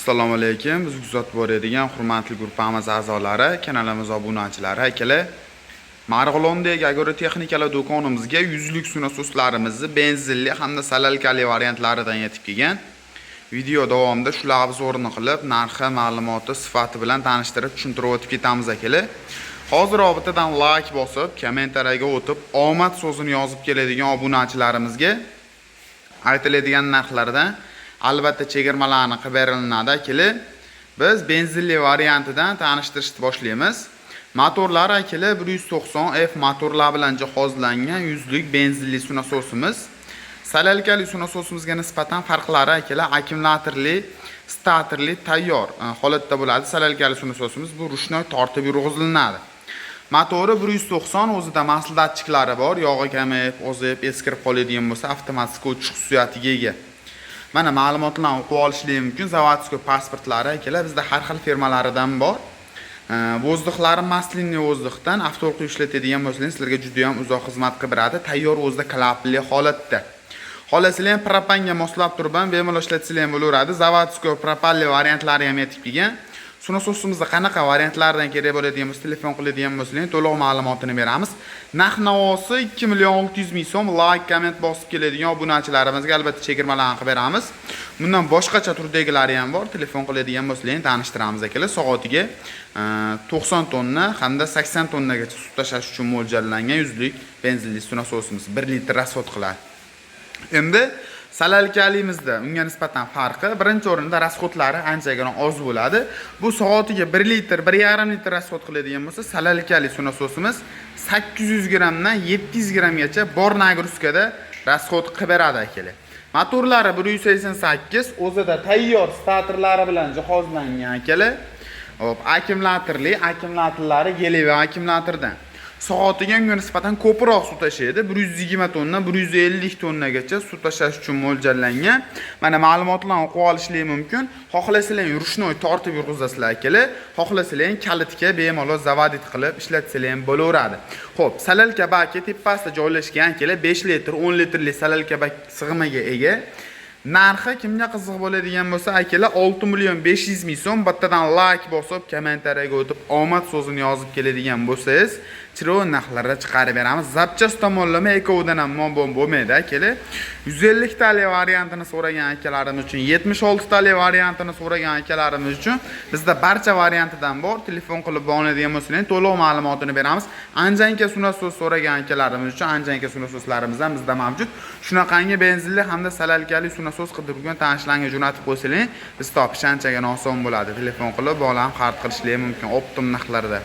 Assalomu alaykum. Biz kuzatib boradigan hurmatli guruhimiz a'zolari, kanalimiz obunachilari, akalar. Marg'ilondagi agrotexnikalar do'konimizga yuzlik sunasoslarimizni benzinli hamda salalkali variantlaridan yetib kelgan. Video davomida shularni o'rni qilib, narxi, ma'lumoti, sifati bilan tanishtirib, tushuntirib o'tib ketamiz akalar. Hozir robitadan like bosib, kommentariyaga o'tib, omad so'zini yozib keladigan obunachilarimizga aytiladigan narxlardan albatta chegirmalarni qilib beriladi akalar. Biz benzinli variantidan tanishtirishni boshlaymiz. Motorlar akalar 190F motorlar bilan jihozlangan yuzlik benzinli sunasosimiz. Salalkali sunasosimizga nisbatan farqlari akalar akkumulyatorli, starterli tayyor holatda bo'ladi. Salalkali sunasosimiz bu ruchnoy tortib yurg'izilinadi. Motori 190, o'zida masl datchiklari bor. Yog'i kamayib, ozib, eskirib qoladigan bo'lsa, avtomatik o'chish xususiyatiga ega. Mana ma'lumotlarni o'qib olishingiz mumkin. Zavodskiy pasportlari akalar bizda har xil firmalaridan bor. Vozdixlari maslinli vozdixdan avtobusda ishlatadigan bo'lsangiz, sizlarga juda ham uzoq xizmat qilib beradi. Tayyor o'zida klapli holatda. Xolasizlar ham propanga moslab turib ham bemalol ishlatsanglar ham bo'laveradi. Zavodskiy propalli variantlari ham yetib kelgan. Sunasosimizda qanaqa variantlardan kerak bo'ladigan bo'lsa, telefon qiladigan bo'lsangiz, to'liq ma'lumotini beramiz. Narx-navosi 2.600.000 so'm. Like, komment bosib keladigan obunachilarimizga albatta chegirmalarni qilib beramiz. Bundan boshqacha turdagilari ham bor. Telefon qiladigan bo'lsangiz, tanishtiramiz akalar. Soatiga 90 tonna hamda 80 tonnagacha suv tashash uchun mo'ljallangan yuzlik benzinli sunasosimiz 1 litr rasxod qiladi. Endi salalkalimizda unga nisbatan farqi, birinchi o'rinda rasxodlari anchagina oz bo'ladi. Bu soatiga 1 litr, 1,5 litr rasxod qiladigan bo'lsa, salalkali sunasosimiz 800 gramdan 700 gramgacha bor nagruskada rasxod qilib beradi akalar. Motorlari 188, o'zida tayyor starterlari bilan jihozlangan akalar. Hop, akkumulyatorlari geliy akkumulyatordan soatiga unga nisbatan ko'proq suv tashlaydi. 120 tonna, 150 tonnagacha suv tashash uchun mo'ljallangan. Mana ma'lumotlarni o'qib olishingiz mumkin. Xohlasanglar ruchnoy tortib yurg'izasizlar akalar. Xohlasanglar kalitga bemalol zavodit qilib ishlatsanglar ham bo'laveradi. Xo'p, salalka baki tepasida joylashgan akalar 5 litr, 10 litrli salalka bak sig'imiga ega. Narxi kimga qiziq bo'ladigan bo'lsa, akalar 6.500.000 so'm. Bittadan like bosib, kommentariyaga o'tib, omad so'zini yozib keladigan bo'lsangiz, chiroq narxlarga chiqarib beramiz. Zapchast tomonlama ekovidan ham muammo bo'lmaydi akalar. 150 tali variantini so'ragan akalarimiz uchun, 76 tali variantini so'ragan akalarimiz uchun bizda barcha variantidan bor. Telefon qilib bo'ladigan bo'lsangiz, to'liq ma'lumotini beramiz. Anjanka sunasos so'ragan akalarimiz uchun anjanka sunasoslarimiz ham bizda mavjud. Shunaqangi benzinli hamda salalkali sunasos qidirgan tanishlarga jo'natib qo'ysangiz, biz topish anchagina oson bo'ladi. Telefon qilib, bolam xarid qilishingiz mumkin optim narxlarda.